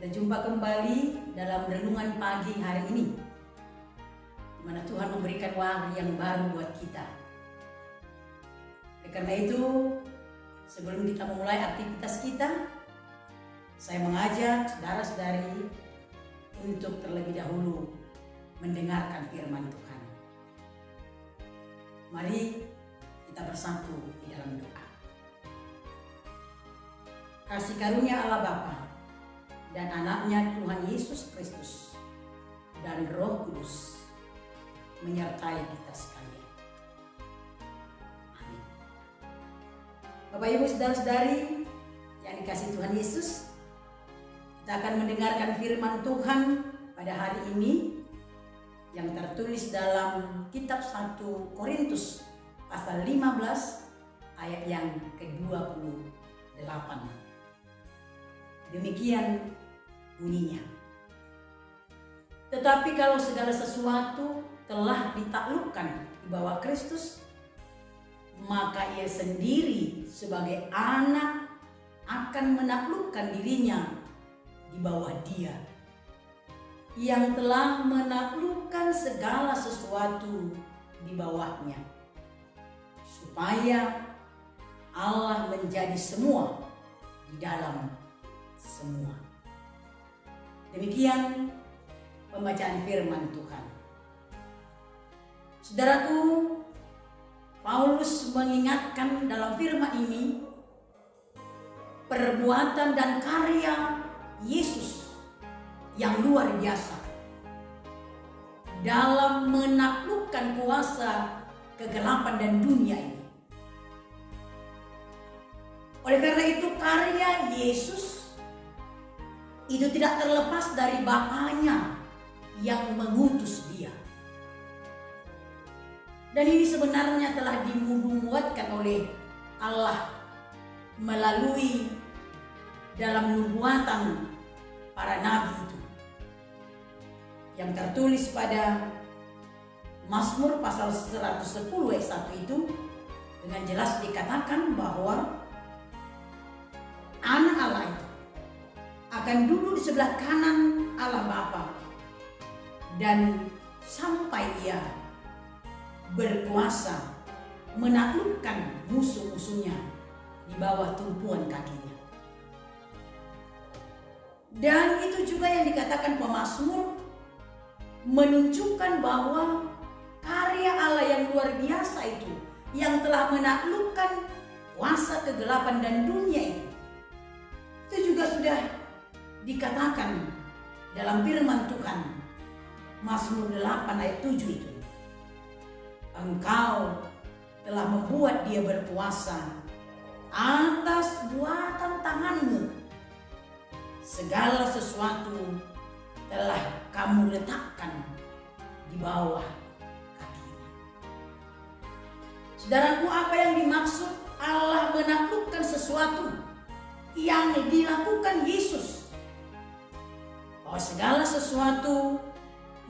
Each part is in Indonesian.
Kita jumpa kembali dalam renungan pagi hari ini, di mana Tuhan memberikan waktu yang baru buat kita. Oleh karena itu, sebelum kita memulai aktivitas kita, saya mengajak saudara-saudari untuk terlebih dahulu mendengarkan firman Tuhan. Mari kita bersatu di dalam doa. Kasih karunia Allah Bapa dan anaknya Tuhan Yesus Kristus dan Roh Kudus menyertai kita sekalian. Amin. Bapak Ibu saudara-saudari yang dikasihi Tuhan Yesus, kita akan mendengarkan firman Tuhan pada hari ini yang tertulis dalam kitab 1 Korintus pasal 15 ayat yang ke-28. Demikian bunyinya. Tetapi kalau segala sesuatu telah ditaklukkan di bawah Kristus, maka ia sendiri sebagai anak akan menaklukkan dirinya di bawah Dia yang telah menaklukkan segala sesuatu di bawahnya, supaya Allah menjadi semua di dalam semua. Demikian pembacaan firman Tuhan. Saudaraku, Paulus mengingatkan dalam firman ini perbuatan dan karya Yesus yang luar biasa dalam menaklukkan kuasa kegelapan dan dunia ini. Oleh karena itu, karya Yesus itu tidak terlepas dari Bapaknya yang mengutus Dia. Dan ini sebenarnya telah dinubuatkan oleh Allah melalui dalam nubuatan para nabi itu, yang tertulis pada Mazmur pasal 110 ayat 1 itu dengan jelas dikatakan bahwa anak Allah itu akan duduk di sebelah kanan Allah Bapa dan sampai Ia berkuasa menaklukkan musuh-musuhnya di bawah tumpuan kakinya. Dan itu juga yang dikatakan pemazmur menunjukkan bahwa karya Allah yang luar biasa itu yang telah menaklukkan kuasa kegelapan dan dunia itu juga sudah dikatakan dalam firman Tuhan Mazmur 8 ayat 7 itu. Engkau telah membuat Dia berkuasa atas buatan tanganmu. Segala sesuatu telah kamu letakkan di bawah kakinya. Saudaraku, apa yang dimaksud Allah menaklukkan sesuatu yang dilakukan Yesus? Bahwa segala sesuatu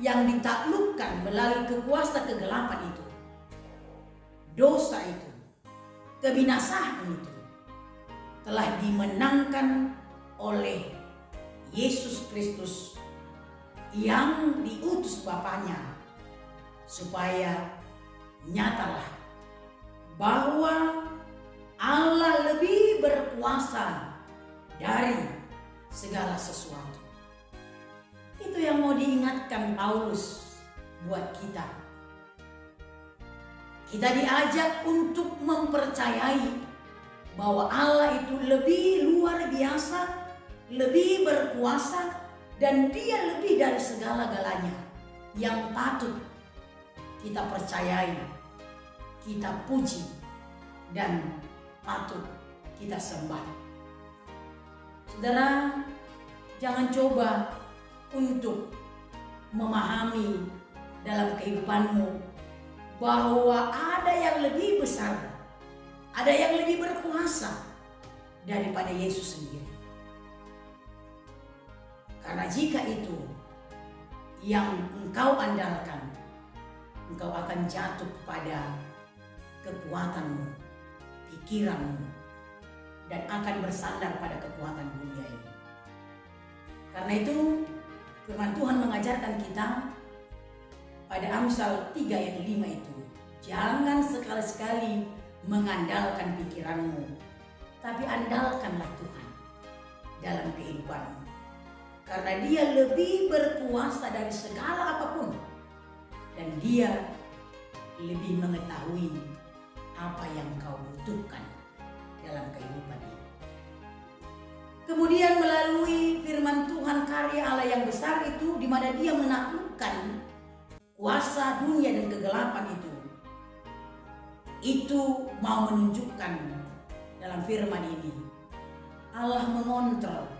yang ditaklukkan melalui kekuasaan kegelapan itu, dosa itu, kebinasaan itu, telah dimenangkan oleh Yesus Kristus yang diutus Bapaknya, supaya nyatalah bahwa Allah lebih berkuasa dari segala sesuatu. Itu yang mau diingatkan Paulus buat kita. Kita diajak untuk mempercayai bahwa Allah itu lebih luar biasa, lebih berkuasa, dan Dia lebih dari segala-galanya yang patut kita percayai, kita puji, dan patut kita sembah. Saudara, jangan coba untuk memahami dalam kehidupanmu bahwa ada yang lebih besar, ada yang lebih berkuasa daripada Yesus sendiri. Karena jika itu yang engkau andalkan, engkau akan jatuh kepada kekuatanmu, pikiranmu, dan akan bersandar pada kekuatan dunia ini. Karena itu firman Tuhan mengajarkan kita pada Amsal 3 ayat 5 itu, jangan sekali-sekali mengandalkan pikiranmu, tapi andalkanlah Tuhan dalam kehidupanmu. Karena Dia lebih berkuasa dari segala apapun, dan Dia lebih mengetahui apa yang kau butuhkan dalam kehidupan ini. Kemudian melalui firman Tuhan, karya Allah yang besar itu, di mana Dia menaklukkan kuasa dunia dan kegelapan itu mau menunjukkan dalam firman ini, Allah mengontrol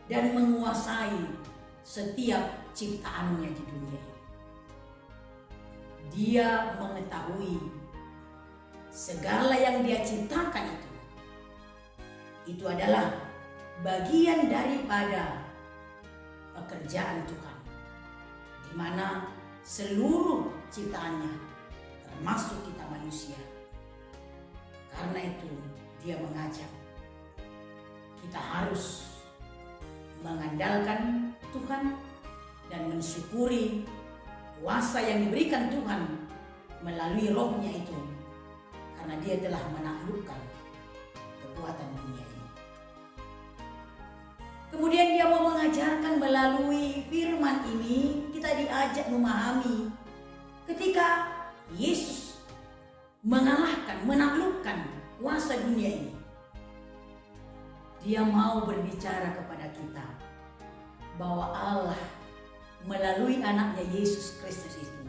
dan menguasai setiap ciptaannya di dunia ini. Dia mengetahui segala yang Dia ciptakan itu adalah bagian daripada pekerjaan Tuhan, di mana seluruh ciptaannya termasuk kita manusia. Karena itu Dia mengajak kita harus mengandalkan Tuhan dan mensyukuri kuasa yang diberikan Tuhan melalui Roh-Nya itu, karena Dia telah menaklukkan kekuatan dunia ini. Kemudian Dia mau mengajarkan melalui firman ini, kita diajak memahami ketika Yesus mengalahkan, menaklukkan kuasa dunia ini, Dia mau berbicara kepada kita bahwa Allah melalui anaknya Yesus Kristus itu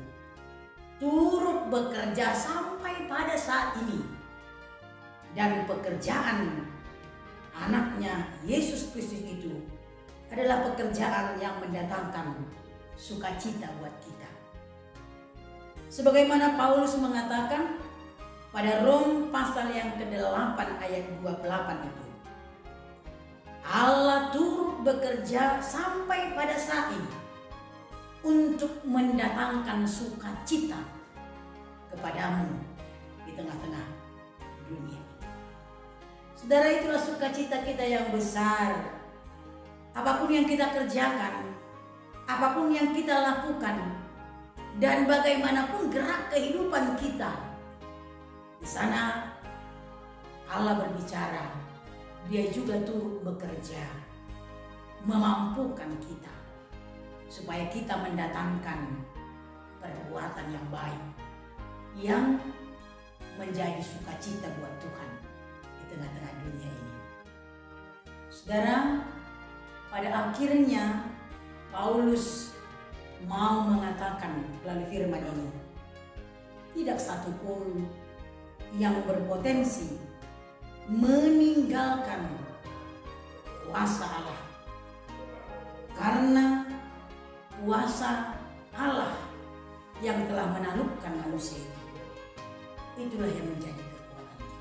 turut bekerja sampai pada saat ini. Dan pekerjaan anaknya Yesus Kristus itu adalah pekerjaan yang mendatangkan sukacita buat kita. Sebagaimana Paulus mengatakan pada Rom pasal yang ke-8 ayat 28 itu, Allah turut bekerja sampai pada saat ini untuk mendatangkan sukacita kepadamu di tengah-tengah dunia. Saudara, itulah sukacita kita yang besar. Apapun yang kita kerjakan, apapun yang kita lakukan, dan bagaimanapun gerak kehidupan kita, di sana Allah berbicara, Dia juga turut bekerja, memampukan kita supaya kita mendatangkan perbuatan yang baik yang menjadi sukacita buat Tuhan di tengah-tengah dunia ini. Saudara, pada akhirnya Paulus mau mengatakan melalui firman ini, tidak satupun yang berpotensi meninggalkan kuasa Allah, karena kuasa Allah yang telah menaklukkan manusia itulah yang menjadi kekuatan kita.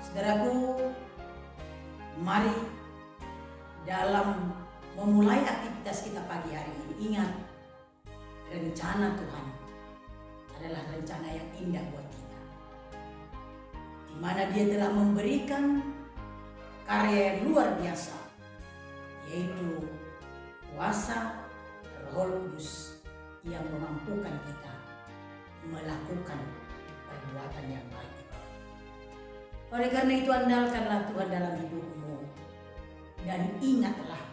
Saudaraku, mari dalam memulai aktivitas kita pagi hari ini, ingat, rencana Tuhan adalah rencana yang indah buat kita, di mana Dia telah memberikan karya yang luar biasa, yaitu kuasa Roh Kudus yang memampukan kita melakukan perbuatan yang baik. Oleh karena itu, andalkanlah Tuhan dalam hidupmu, dan ingatlah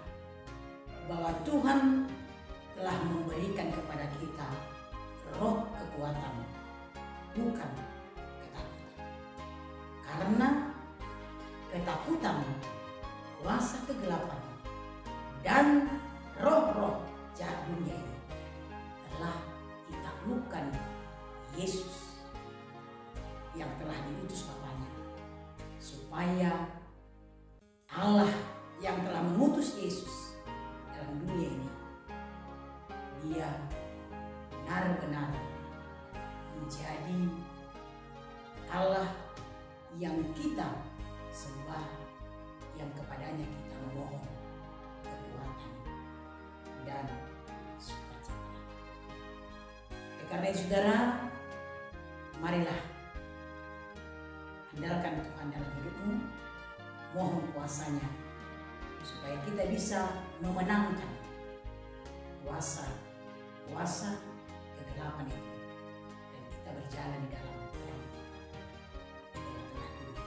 bahwa Tuhan telah memberikan kepada kita roh kekuatan, bukan ketakutan. Karena ketakutan, kuasa kegelapan, dan roh-roh jahat dunia ini telah ditaklukkan Yesus yang telah diutus Bapanya, supaya Allah yang telah mengutus Yesus dalam dunia ini, Dia benar-benar menjadi Allah yang kita sembah, yang kepadanya kita memohon kekuatan dan sukacita. Karena itu, saudara, marilah andalkan Tuhan dalam hidupmu, mohon kuasanya supaya kita bisa memenangkan kuasa kegelapan itu, dan kita berjalan di dalam terang di tengah-tengah dunia.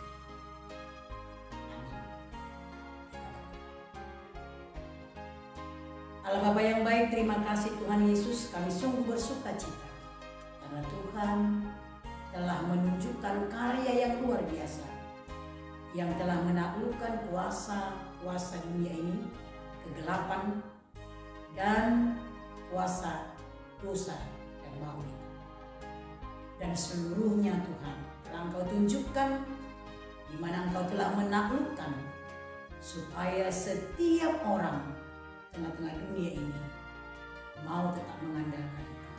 Amin. Allah Bapa yang baik, terima kasih Tuhan Yesus, kami sungguh bersuka cita karena Tuhan telah menunjukkan karya yang luar biasa yang telah menaklukkan kuasa dunia ini, kegelapan dan kuasa dosa dan maut itu. Dan seluruhnya Tuhan telah Engkau tunjukkan di mana Engkau telah menaklukkan supaya setiap orang tengah-tengah dunia ini mau tetap mengandalkan Engkau.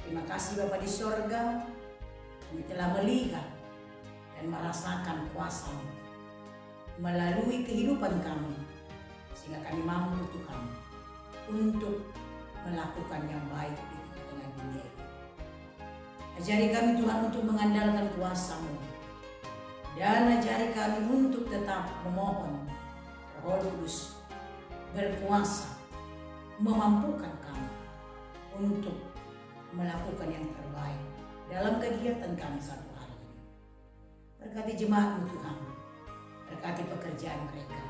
Terima kasih Bapa di sorga, kami telah melihat dan merasakan kuasa-Mu melalui kehidupan kami, sehingga kami mampu Tuhan untuk melakukan yang baik di tengah-tengah dunia ini. Ajari kami Tuhan untuk mengandalkan kuasa-Mu, dan ajari kami untuk tetap memohon Roh Kudus berkuasa memampukan kami untuk melakukan yang terbaik dalam kegiatan kami satu hari ini. Berkati jemaat-Mu Tuhan, berkati pekerjaan mereka,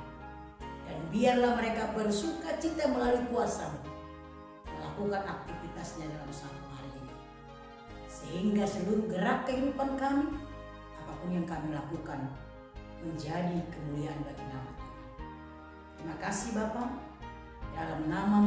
dan biarlah mereka bersuka cita melalui kuasa-Mu melakukan aktivitasnya dalam satu hari ini, sehingga seluruh gerak kehidupan kami, apapun yang kami lakukan, menjadi kemuliaan bagi nama Tuhan. Terima kasih Bapa, dalam nama